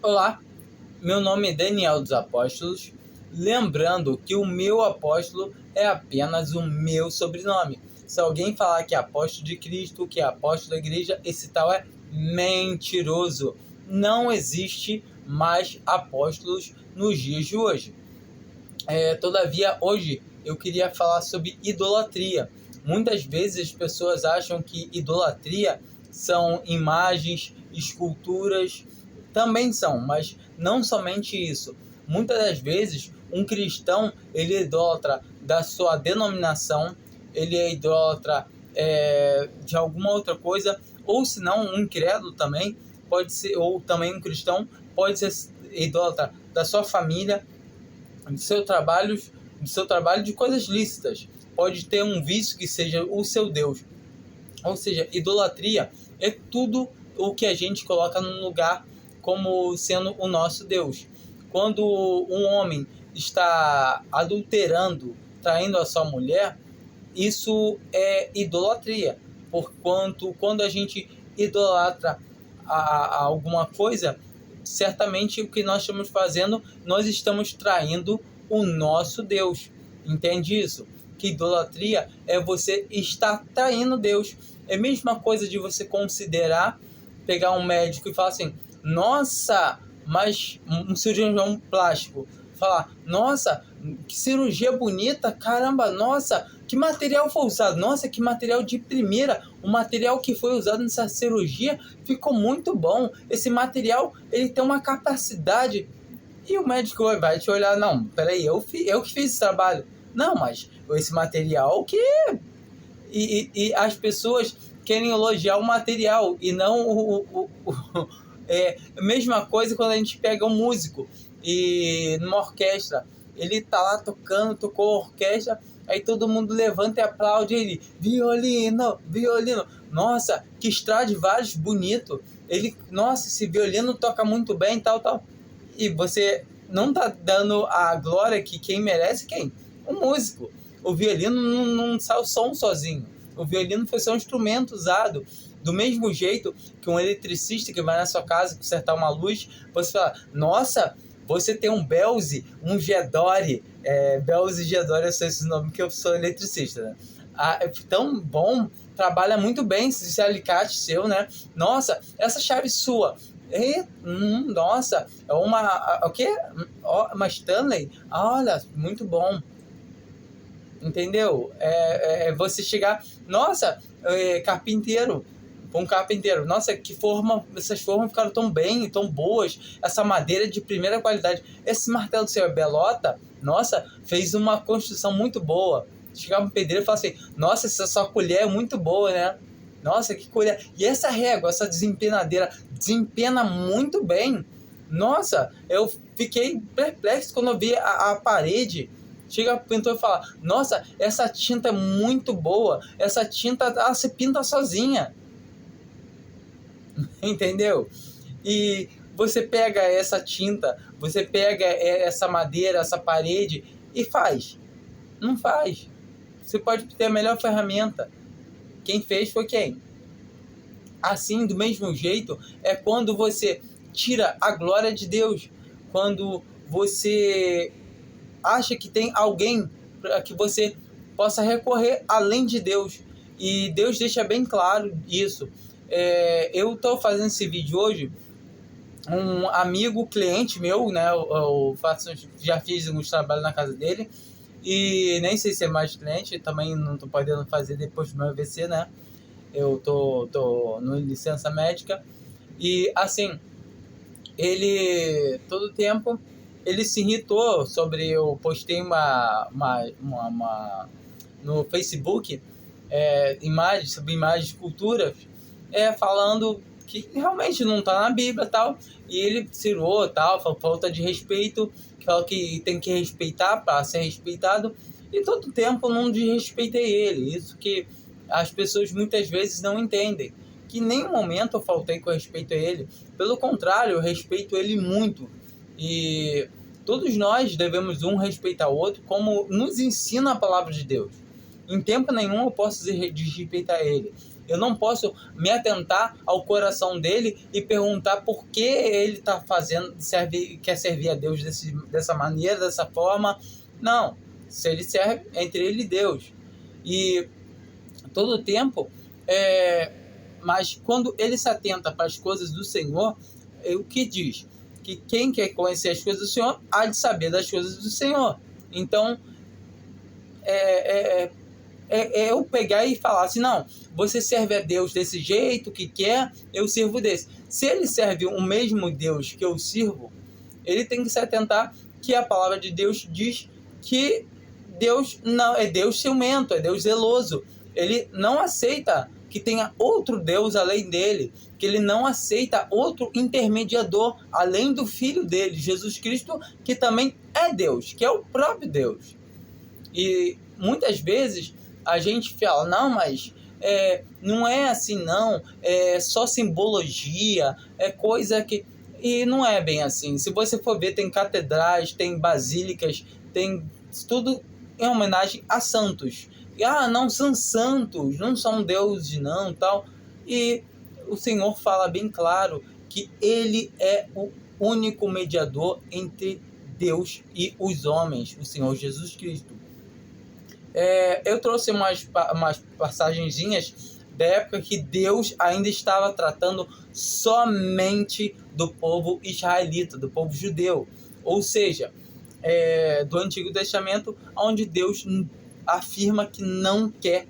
Olá, meu nome é Daniel dos Apóstolos, lembrando que o meu apóstolo é apenas o meu sobrenome. Se alguém falar que é apóstolo de Cristo, que é apóstolo da igreja, esse tal é mentiroso. Não existe mais apóstolos nos dias de hoje. Todavia, hoje eu queria falar sobre idolatria. Muitas vezes as pessoas acham que idolatria são imagens, esculturas, também são, mas não somente isso. Muitas das vezes um cristão ele é idólatra da sua denominação, ele é idólatra de alguma outra coisa, ou se não um incrédulo também pode ser, ou também um cristão pode ser idólatra da sua família, do seu trabalho de coisas lícitas. Pode ter um vício que seja o seu Deus. Ou seja, idolatria é tudo o que a gente coloca num lugar como sendo o nosso Deus. Quando um homem está adulterando, traindo a sua mulher, isso é idolatria. Porquanto, quando a gente idolatra a alguma coisa, certamente o que nós estamos fazendo, nós estamos traindo o nosso Deus. Entende isso? Que idolatria é você estar traindo Deus. É a mesma coisa de você considerar, pegar um médico e falar assim, nossa, mas um cirurgião plástico, falar, nossa, que cirurgia bonita, caramba, nossa, que material foi usado, nossa, que material de primeira, o material que foi usado nessa cirurgia ficou muito bom, esse material, ele tem uma capacidade, e o médico vai te olhar, não, peraí, eu que fiz esse trabalho, não, mas esse material que... E as pessoas querem elogiar o material e não a mesma coisa quando a gente pega um músico e numa orquestra, ele tá lá tocando, tocou a orquestra, aí todo mundo levanta e aplaude ele, violino, violino, nossa, que Stradivarius bonito, ele, nossa, esse violino toca muito bem, tal, tal, e você não tá dando a glória que quem merece, quem? O músico. O violino não sai o som sozinho. O violino foi só um instrumento usado. Do mesmo jeito que um eletricista que vai na sua casa consertar uma luz, você fala, nossa, você tem um Belze, um Gedore. Belze e Gedore, eu sei esse nome que eu sou eletricista, né? É tão bom, trabalha muito bem esse alicate seu, né? Nossa, essa chave sua. Nossa, é uma... O quê? Uma Stanley? Olha, muito bom. Entendeu? Você chegar, nossa, carpinteiro, um carpinteiro, nossa, que forma, essas formas ficaram tão bem, tão boas, essa madeira de primeira qualidade, esse martelo do seu Belota, nossa, fez uma construção muito boa. Chegar um pedreiro e falar assim, nossa, essa sua colher é muito boa, né? Nossa, que colher. E essa régua, essa desempenadeira, desempena muito bem. Nossa, eu fiquei perplexo quando eu vi a parede. Chega o pintor e fala, nossa, essa tinta é muito boa, essa tinta ela se pinta sozinha. Entendeu? E você pega essa tinta, você pega essa madeira, essa parede e faz. Não faz. Você pode ter a melhor ferramenta. Quem fez foi quem? Assim, do mesmo jeito, é quando você tira a glória de Deus. Quando você acha que tem alguém para que você possa recorrer além de Deus. E Deus deixa bem claro isso. Eu estou fazendo esse vídeo hoje, um amigo, cliente meu, né? Já fiz alguns trabalhos na casa dele. E nem sei se é mais cliente, também não estou podendo fazer depois do meu AVC, né? Eu tô no licença médica. E assim, ele todo tempo ele se irritou sobre eu postei no Facebook imagens sobre imagens de culturas falando que realmente não está na Bíblia e tal, e ele tirou tal, falta de respeito, falou que tem que respeitar para ser respeitado, e todo tempo não desrespeitei ele. Isso que as pessoas muitas vezes não entendem, que em nenhum momento eu faltei com respeito a ele, pelo contrário, eu respeito ele muito, e todos nós devemos um respeitar o outro, como nos ensina a palavra de Deus. Em tempo nenhum eu posso desrespeitar ele. Eu não posso me atentar ao coração dele e perguntar por que ele está fazendo, quer servir a Deus dessa maneira, dessa forma. Não, se ele serve entre ele e Deus. E todo o tempo, mas quando ele se atenta para as coisas do Senhor, o que diz? Que quem quer conhecer as coisas do Senhor, há de saber das coisas do Senhor. Então, eu pegar e falar assim, não, você serve a Deus desse jeito que quer, eu sirvo desse. Se ele serve o mesmo Deus que eu sirvo, ele tem que se atentar que a palavra de Deus diz que Deus não é Deus ciumento, é Deus zeloso. Ele não aceita que tenha outro Deus além dele, que ele não aceita outro intermediador além do Filho dele, Jesus Cristo, que também é Deus, que é o próprio Deus. E muitas vezes a gente fala, não, mas não é assim não, é só simbologia, é coisa que... E não é bem assim. Se você for ver, tem catedrais, tem basílicas, tem tudo em homenagem a santos. E, não são santos, não são deuses não, tal. E o Senhor fala bem claro que ele é o único mediador entre Deus e os homens, o Senhor Jesus Cristo. Eu trouxe umas passagenzinhas da época que Deus ainda estava tratando somente do povo israelita, do povo judeu. Ou seja, do Antigo Testamento, onde Deus afirma que não quer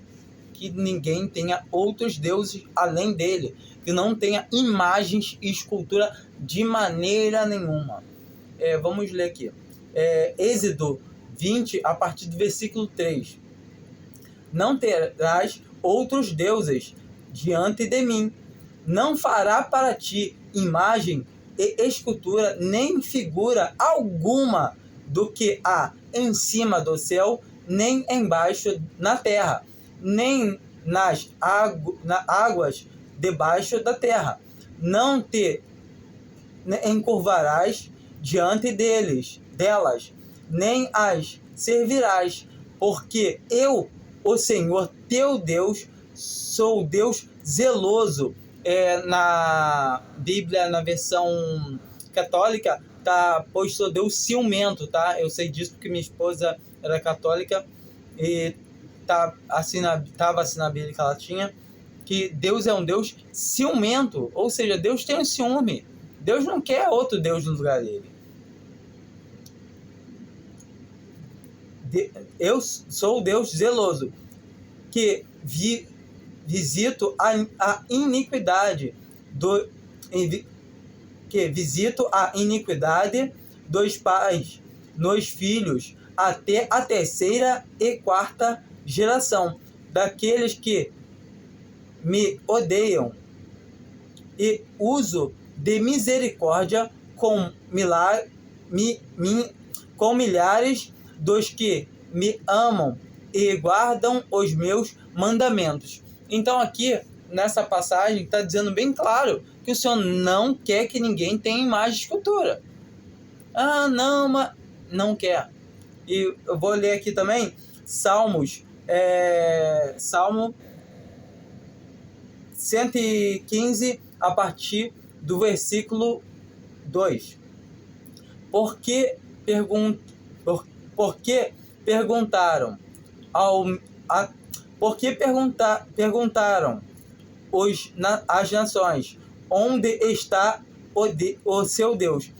que ninguém tenha outros deuses além dele, que não tenha imagens e escultura de maneira nenhuma. Vamos ler aqui. Êxodo 20, a partir do versículo 3. Não terás outros deuses diante de mim. Não fará para ti imagem e escultura, nem figura alguma do que há em cima do céu, nem embaixo na terra, nem nas águas debaixo da terra. Não te encurvarás diante delas, nem as servirás, porque eu, o Senhor teu Deus, sou Deus zeloso. Na Bíblia, na versão católica, pois sou Deus ciumento, tá? Eu sei disso porque minha esposa era católica e estava assim na Bíblia que ela tinha, que Deus é um Deus ciumento, ou seja, Deus tem um ciúme. Deus não quer outro Deus no lugar dele. Eu sou Deus zeloso, que visito a iniquidade dos pais nos filhos até a terceira e quarta geração daqueles que me odeiam, e uso de misericórdia com milhares dos que me amam e guardam os meus mandamentos. Então aqui, nessa passagem, está dizendo bem claro que o Senhor não quer que ninguém tenha imagem de escultura. Não, mas não quer. E eu vou ler aqui também Salmos, Salmo 115, a partir do versículo 2. Por que perguntaram as nações, onde está o seu Deus?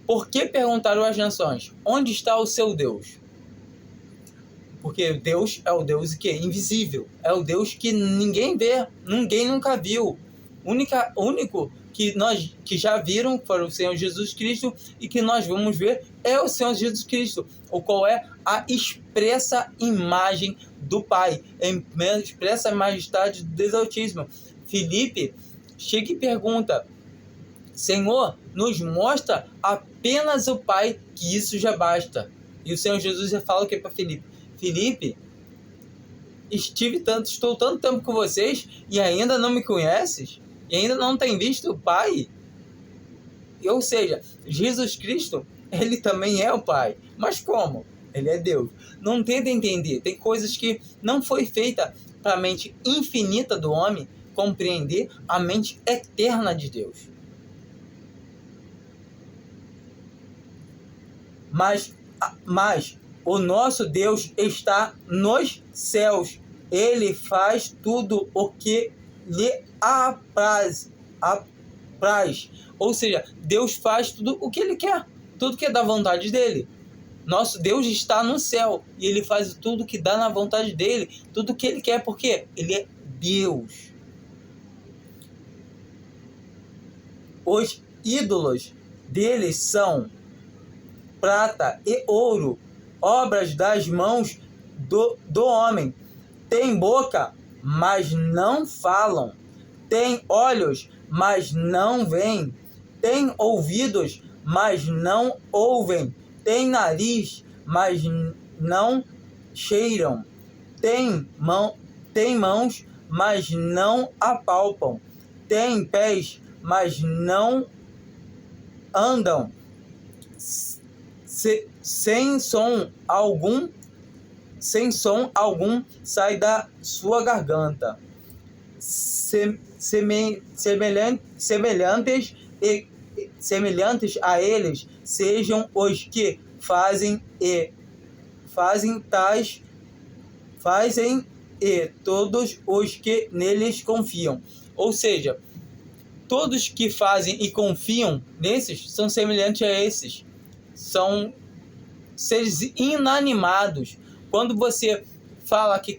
Por que perguntaram as nações, onde está o seu Deus? Porque Deus é o Deus que é invisível, é o Deus que ninguém vê, ninguém nunca viu. O único que já viram foi o Senhor Jesus Cristo, e que nós vamos ver é o Senhor Jesus Cristo, o qual é a expressa imagem do Pai, a expressa majestade do Deus Altíssimo. Filipe chega e pergunta: Senhor, nos mostra apenas o Pai, que isso já basta. E o Senhor Jesus já fala o que para Filipe? Filipe, estou tanto tempo com vocês e ainda não me conheces? E ainda não tem visto o Pai? Ou seja, Jesus Cristo, ele também é o Pai. Mas como? Ele é Deus. Não tenta entender. Tem coisas que não foi feita para a mente infinita do homem compreender a mente eterna de Deus. Mas o nosso Deus está nos céus. Ele faz tudo o que lhe apraz. Ou seja, Deus faz tudo o que Ele quer. Tudo que é da vontade dEle. Nosso Deus está no céu. E Ele faz tudo que dá na vontade dEle. Tudo que Ele quer. Porque Ele é Deus. Os ídolos dele são prata e ouro, obras das mãos do homem. Tem boca, mas não falam. Tem olhos, mas não veem. Tem ouvidos, mas não ouvem. Tem nariz, mas não cheiram. Tem mãos, mas não apalpam. Tem pés, mas não andam. Sem som algum sai da sua garganta. Semelhantes a eles sejam os que fazem todos os que neles confiam. Ou seja, todos que fazem e confiam nesses são semelhantes a esses. São seres inanimados. Quando você fala que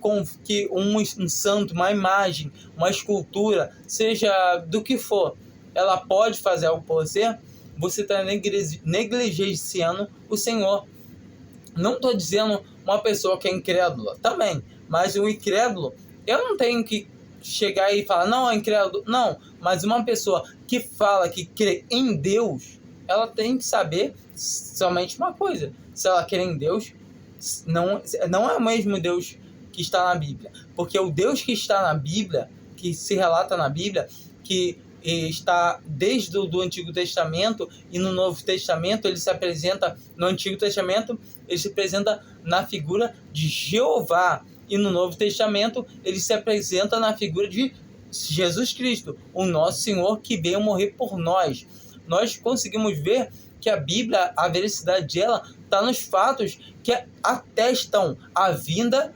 um santo, uma imagem, uma escultura, seja do que for, ela pode fazer algo por você, você está negligenciando o Senhor. Não estou dizendo uma pessoa que é incrédula, também, mas o incrédulo, eu não tenho que chegar e falar, não, é incrédulo, não, mas uma pessoa que fala que crê em Deus, ela tem que saber somente uma coisa: se ela crê em Deus, não é o mesmo Deus que está na Bíblia, porque o Deus que está na Bíblia, que se relata na Bíblia, que está desde o Antigo Testamento e no Novo Testamento, ele se apresenta no Antigo Testamento, ele se apresenta na figura de Jeová, e no Novo Testamento ele se apresenta na figura de Jesus Cristo, o nosso Senhor, que veio morrer por nós. Nós conseguimos ver que a Bíblia, a veracidade dela, está nos fatos que atestam a vinda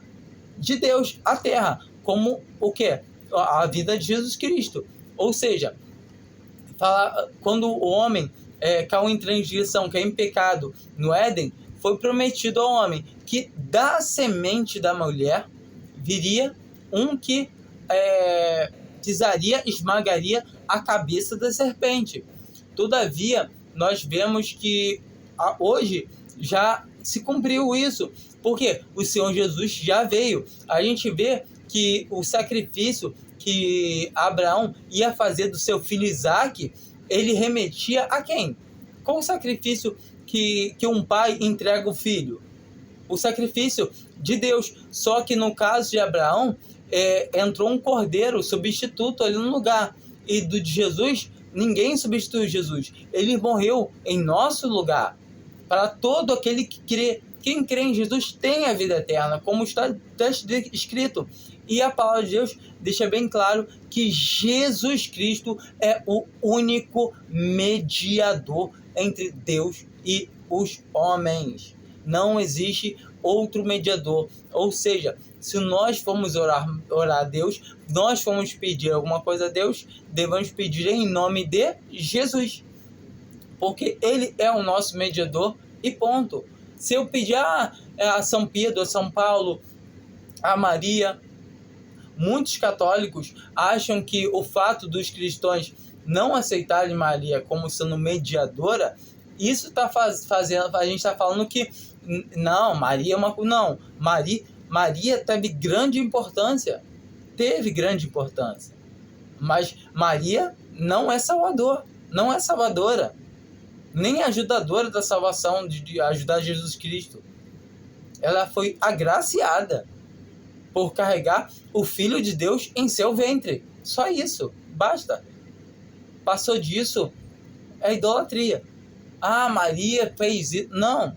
de Deus à Terra, como o quê? A vida de Jesus Cristo. Ou seja, quando o homem caiu em transgressão, caiu em pecado no Éden, foi prometido ao homem que da semente da mulher viria um que esmagaria a cabeça da serpente. Todavia, nós vemos que hoje já se cumpriu isso, porque o Senhor Jesus já veio. A gente vê que o sacrifício que Abraão ia fazer do seu filho Isaque, ele remetia a quem? Qual o sacrifício que um pai entrega o filho? O sacrifício de Deus. Só que no caso de Abraão, entrou um cordeiro substituto ali no lugar. E do de Jesus, ninguém substituiu Jesus. Ele morreu em nosso lugar. Para todo aquele que crê. Quem crê em Jesus tem a vida eterna, como está escrito. E a palavra de Deus deixa bem claro que Jesus Cristo é o único mediador entre Deus e os homens. Não existe outro mediador. Ou seja, se nós formos orar a Deus, nós formos pedir alguma coisa a Deus, devemos pedir em nome de Jesus. Porque Ele é o nosso mediador e ponto. Se eu pedir a São Pedro, a São Paulo, a Maria, muitos católicos acham que o fato dos cristãos não aceitarem Maria como sendo mediadora, isso está fazendo, a gente está falando que não, Maria é uma... Não, Maria teve grande importância, mas Maria não é salvador, não é salvadora, nem ajudadora da salvação, de ajudar Jesus Cristo. Ela foi agraciada por carregar o Filho de Deus em seu ventre. Só isso, basta. Passou disso, é idolatria. Maria fez isso. Não.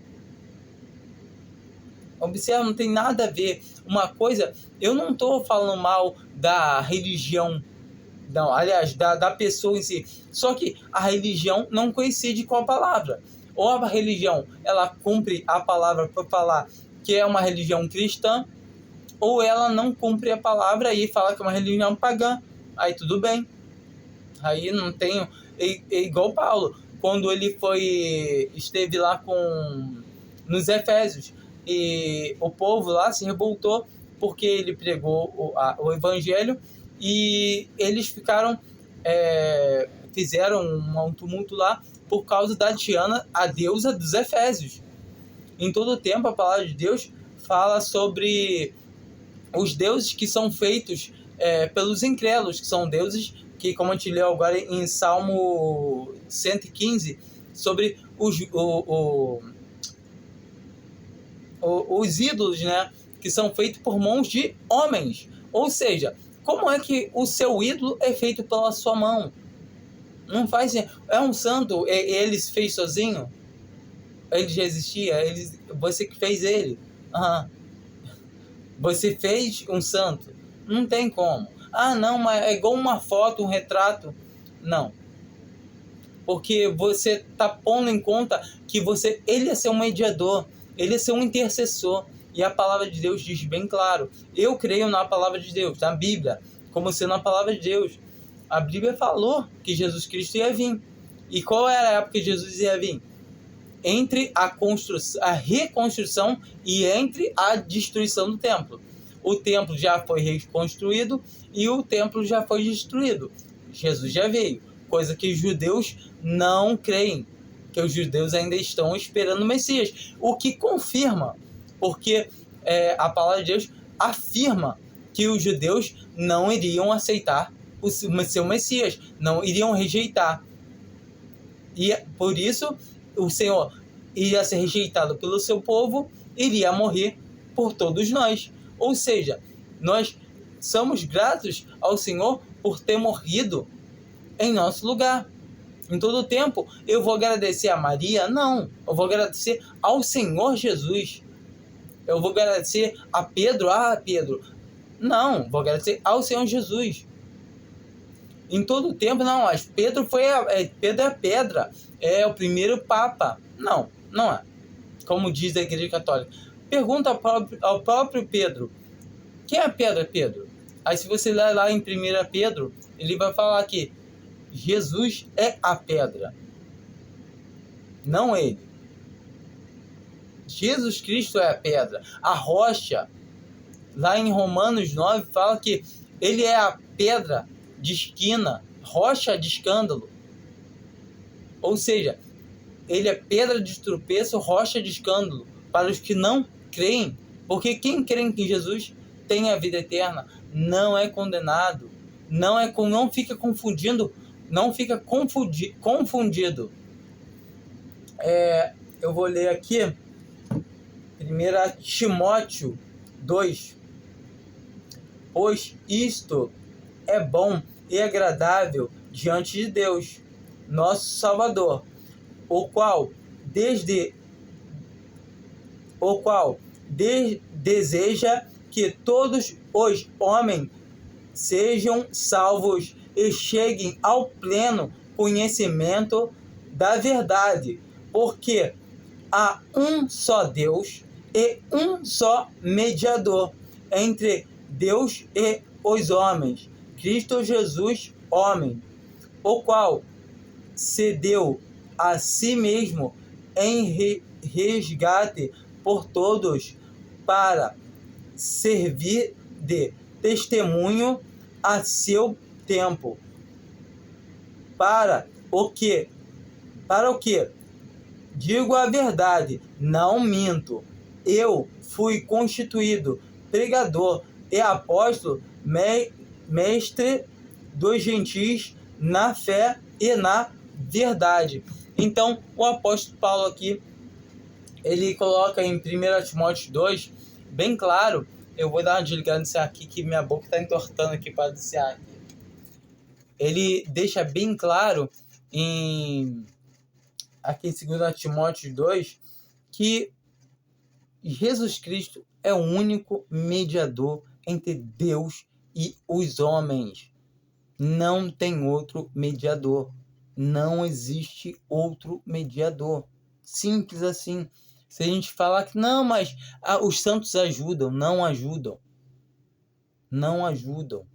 Observa, não tem nada a ver. Uma coisa, eu não estou falando mal da religião Não, aliás, da pessoa em si. Só que a religião não coincide com a palavra. Ou a religião, ela cumpre a palavra para falar que é uma religião cristã, ou ela não cumpre a palavra e fala que é uma religião pagã. Aí tudo bem. Aí não tem... É igual Paulo, quando ele esteve lá nos Efésios, e o povo lá se revoltou porque ele pregou o evangelho, e eles fizeram um tumulto lá por causa da Diana, a deusa dos Efésios. Em todo o tempo a palavra de Deus fala sobre os deuses que são feitos pelos incrédulos, que são deuses que, como a gente leu agora em Salmo 115, sobre os ídolos, né, que são feitos por mãos de homens. Ou seja, como é que o seu ídolo é feito pela sua mão? Não faz... É um santo, ele se fez sozinho? Ele já existia? Você que fez ele? Você fez um santo? Não tem como. Não, mas é igual uma foto, um retrato. Não. Porque você está pondo em conta que ele é ser um mediador, ele é ser um intercessor. E a palavra de Deus diz bem claro. Eu creio na palavra de Deus, na Bíblia, como sendo a palavra de Deus. A Bíblia falou que Jesus Cristo ia vir. E qual era a época que Jesus ia vir? Entre a reconstrução e entre a destruição do templo. O templo já foi reconstruído e o templo já foi destruído. Jesus já veio, coisa que os judeus não creem, que os judeus ainda estão esperando o Messias, o que confirma, porque a palavra de Deus afirma que os judeus não iriam aceitar o seu Messias, não iriam rejeitar. E por isso o Senhor iria ser rejeitado pelo seu povo, iria morrer por todos nós. Ou seja, nós somos gratos ao Senhor por ter morrido em nosso lugar. Em todo o tempo, eu vou agradecer a Maria? Não, eu vou agradecer ao Senhor Jesus. Eu vou agradecer a Pedro? Pedro. Não, vou agradecer ao Senhor Jesus. Em todo o tempo, não, mas Pedro Pedro é pedra, é o primeiro Papa. Não, não é. Como diz a Igreja Católica. Pergunta ao próprio Pedro: quem é Pedro? Aí se você ler lá em 1 Pedro, ele vai falar que Jesus é a pedra, não ele. Jesus Cristo é a pedra, a rocha. Lá em Romanos 9 fala que ele é a pedra de esquina, rocha de escândalo. Ou seja, ele é pedra de tropeço, rocha de escândalo para os que não creem. Porque quem crê em Jesus tem a vida eterna, não é condenado, não fica confundindo, não fica confundido. Eu vou ler aqui 1 Timóteo 2. Pois isto é bom e agradável diante de Deus, nosso Salvador, o qual deseja que todos os homens sejam salvos e cheguem ao pleno conhecimento da verdade, porque há um só Deus e um só mediador entre Deus e os homens, Cristo Jesus, homem, o qual se deu a si mesmo em resgate por todos, para servir de testemunho a seu tempo. Para o que digo a verdade, não minto. Eu fui constituído pregador e apóstolo, mestre dos gentios na fé e na verdade. Então, o apóstolo Paulo aqui, ele coloca em 1 Timóteo 2, bem claro. Eu vou dar uma desligada nisso aqui, que minha boca está entortando aqui para descer aqui. Ele deixa bem claro aqui em 2 Timóteo 2, que Jesus Cristo é o único mediador entre Deus e os homens. Não tem outro mediador. Não existe outro mediador. Simples assim. Se a gente falar que não, mas os santos ajudam, não ajudam. Não ajudam.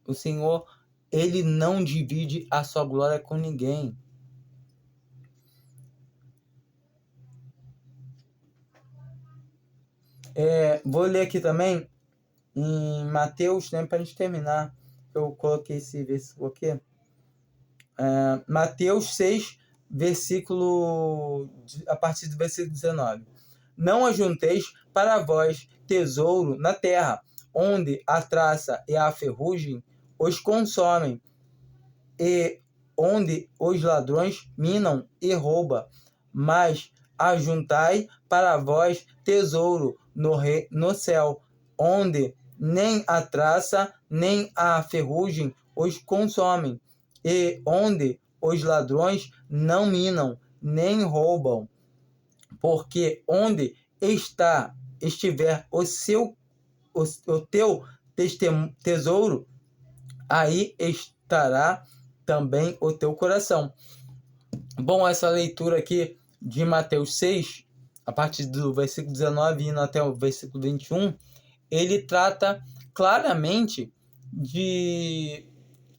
O Senhor, ele não divide a sua glória com ninguém. Vou ler aqui também em Mateus, né, para a gente terminar. Eu coloquei esse versículo aqui. Mateus 6, a partir do versículo 19. Não ajunteis para vós tesouro na terra, onde a traça e a ferrugem os consomem, e onde os ladrões minam e roubam, mas ajuntai para vós tesouro no céu, onde nem a traça nem a ferrugem os consomem, e onde os ladrões não minam nem roubam. Porque onde estiver o teu tesouro, aí estará também o teu coração. Bom, essa leitura aqui de Mateus 6, a partir do versículo 19 indo até o versículo 21, ele trata claramente de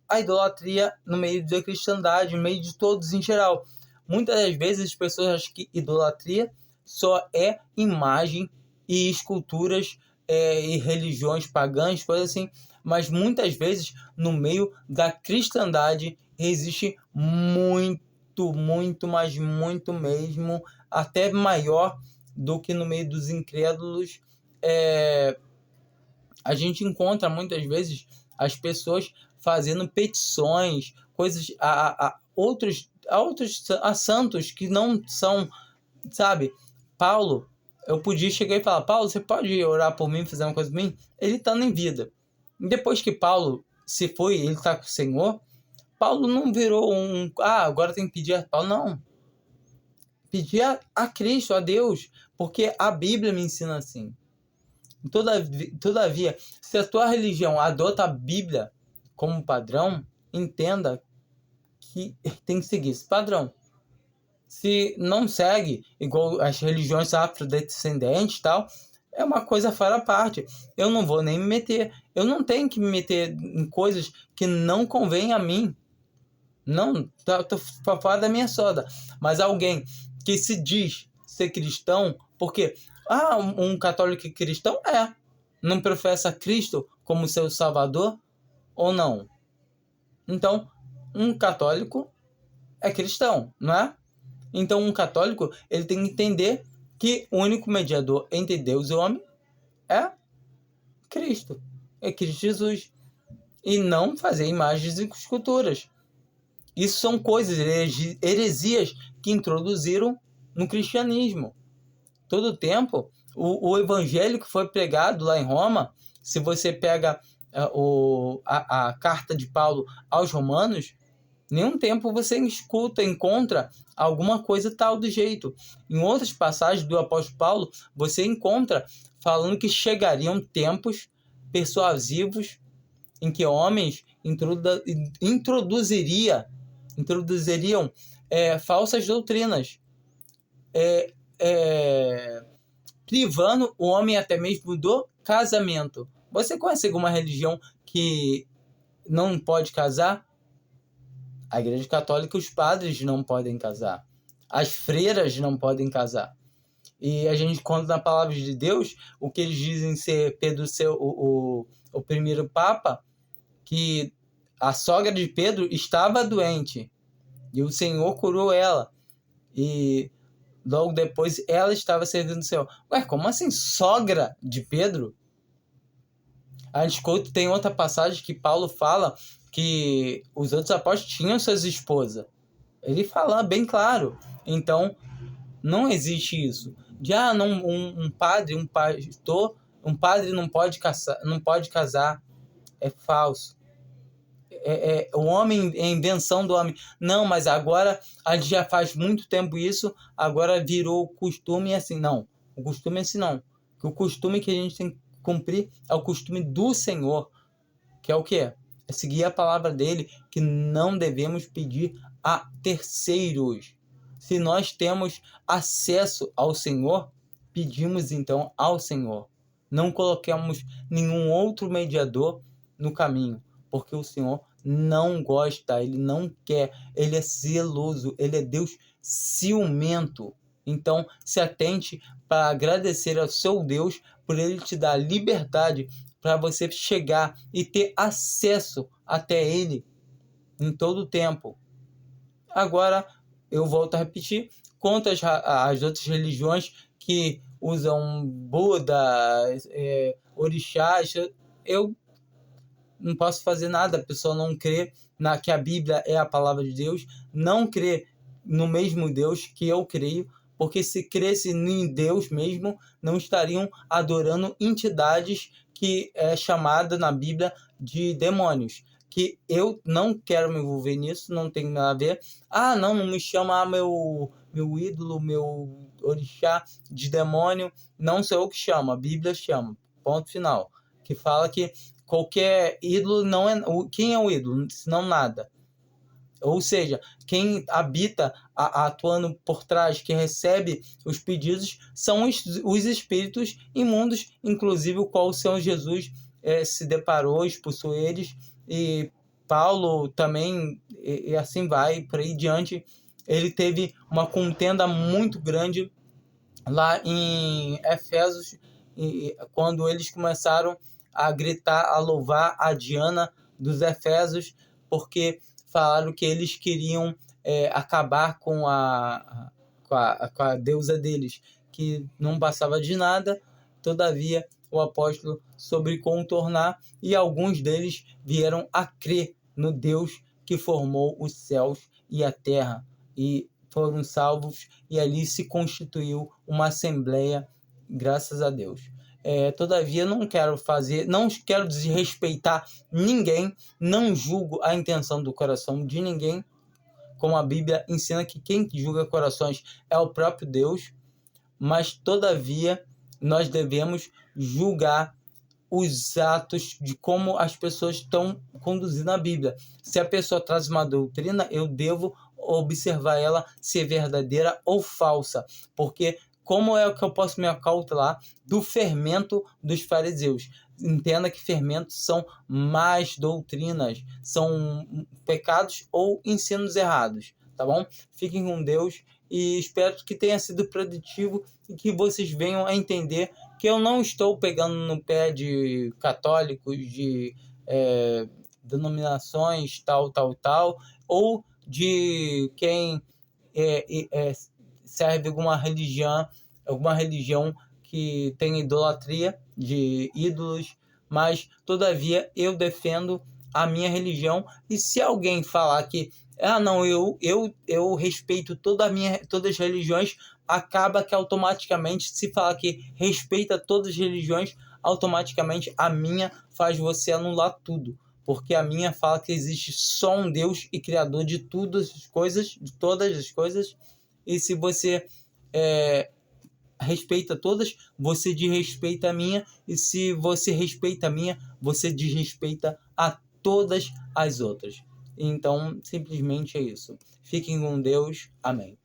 a idolatria no meio da cristandade, no meio de todos em geral. Muitas das vezes as pessoas acham que idolatria só é imagem e esculturas e religiões pagãs, coisas assim, mas muitas vezes no meio da cristandade existe muito, mas muito mesmo, até maior do que no meio dos incrédulos. A gente encontra muitas vezes as pessoas fazendo petições, coisas a santos que não são, sabe? Paulo, eu podia chegar e falar: Paulo, você pode orar por mim, fazer uma coisa por mim? Ele está em vida. Depois que Paulo se foi, ele está com o Senhor, Paulo não virou agora tem que pedir a Paulo, não. Pedir a Cristo, a Deus, porque a Bíblia me ensina assim. Todavia, se a tua religião adota a Bíblia como padrão, entenda que tem que seguir esse padrão. Se não segue, igual as religiões afrodescendentes e tal, é uma coisa fora a parte. Eu não vou nem me meter. Eu não tenho que me meter em coisas que não convêm a mim. Não, tô fora da minha soda. Mas alguém que se diz ser cristão, porque um católico cristão não professa Cristo como seu salvador ou não? Então, um católico é cristão, não é? Então, um católico, ele tem que entender que o único mediador entre Deus e o homem é Cristo. É Cristo Jesus. E não fazer imagens e esculturas. Isso são coisas, heresias que introduziram no cristianismo. Todo o tempo, o evangelho que foi pregado lá em Roma, se você pega a carta de Paulo aos Romanos, nenhum tempo você encontra alguma coisa tal do jeito. Em outras passagens do apóstolo Paulo, você encontra falando que chegariam tempos persuasivos em que homens introduziriam falsas doutrinas, privando o homem até mesmo do casamento. Você conhece alguma religião que não pode casar? A Igreja Católica, os padres não podem casar. As freiras não podem casar. E a gente conta na palavra de Deus o que eles dizem ser Pedro, o primeiro Papa, que a sogra de Pedro estava doente e o Senhor curou ela. E logo depois ela estava servindo o Senhor. Ué, como assim sogra de Pedro? A gente tem outra passagem que Paulo fala que os outros apóstolos tinham suas esposas. Ele fala bem claro. Então, não existe isso. Um padre não pode casar. É falso. O homem, é invenção do homem. Não, mas agora a gente já faz muito tempo isso, agora virou costume assim. Não, o costume é assim não. O costume que a gente tem que cumprir é o costume do Senhor, que é o quê? É seguir a palavra dele, que não devemos pedir a terceiros. Se nós temos acesso ao Senhor, pedimos então ao Senhor. Não coloquemos nenhum outro mediador no caminho, porque o Senhor não gosta, ele não quer, ele é zeloso, ele é Deus ciumento. Então, se atente para agradecer ao seu Deus por ele te dar liberdade para você chegar e ter acesso até ele em todo o tempo. Agora, eu volto a repetir, quanto às outras religiões que usam Buda, orixás, eu não posso fazer nada. A pessoa não crê que a Bíblia é a palavra de Deus, não crê no mesmo Deus que eu creio, porque se cresce em Deus mesmo, não estariam adorando entidades que é chamada na Bíblia de demônios. Que eu não quero me envolver nisso, não tem nada a ver. Não me chama meu ídolo, meu orixá de demônio. Não sou eu que chamo, a Bíblia chama. Ponto final. Que fala que qualquer ídolo não é... Quem é o ídolo? Senão nada. Ou seja, quem habita atuando por trás, que recebe os pedidos, são os espíritos imundos, inclusive o qual o Senhor Jesus se deparou, expulsou eles, e Paulo também, e assim vai, por aí diante. Ele teve uma contenda muito grande lá em Efésios, quando eles começaram a gritar, a louvar a Diana dos Efésios, porque falaram que eles queriam acabar com a deusa deles, que não passava de nada. Todavia, o apóstolo soube contornar, e alguns deles vieram a crer no Deus que formou os céus e a terra, e foram salvos, e ali se constituiu uma assembleia, graças a Deus. Todavia, não quero desrespeitar ninguém, não julgo a intenção do coração de ninguém, como a Bíblia ensina que quem julga corações é o próprio Deus, mas todavia nós devemos julgar os atos de como as pessoas estão conduzindo a Bíblia. Se a pessoa traz uma doutrina, eu devo observar ela se é verdadeira ou falsa, porque como é que eu posso me acautelar do fermento dos fariseus? Entenda que fermentos são más doutrinas, são pecados ou ensinos errados, tá bom? Fiquem com Deus e espero que tenha sido produtivo e que vocês venham a entender que eu não estou pegando no pé de católicos, de denominações tal, ou de quem serve alguma religião que tem idolatria de ídolos, mas todavia eu defendo a minha religião. E se alguém falar que não, eu respeito todas as religiões, acaba que automaticamente, se falar que respeita todas as religiões, automaticamente a minha faz você anular tudo, porque a minha fala que existe só um Deus e criador de todas as coisas, e se você respeita todas, você desrespeita a minha, e se você respeita a minha, você desrespeita a todas as outras. Então, simplesmente é isso. Fiquem com Deus. Amém.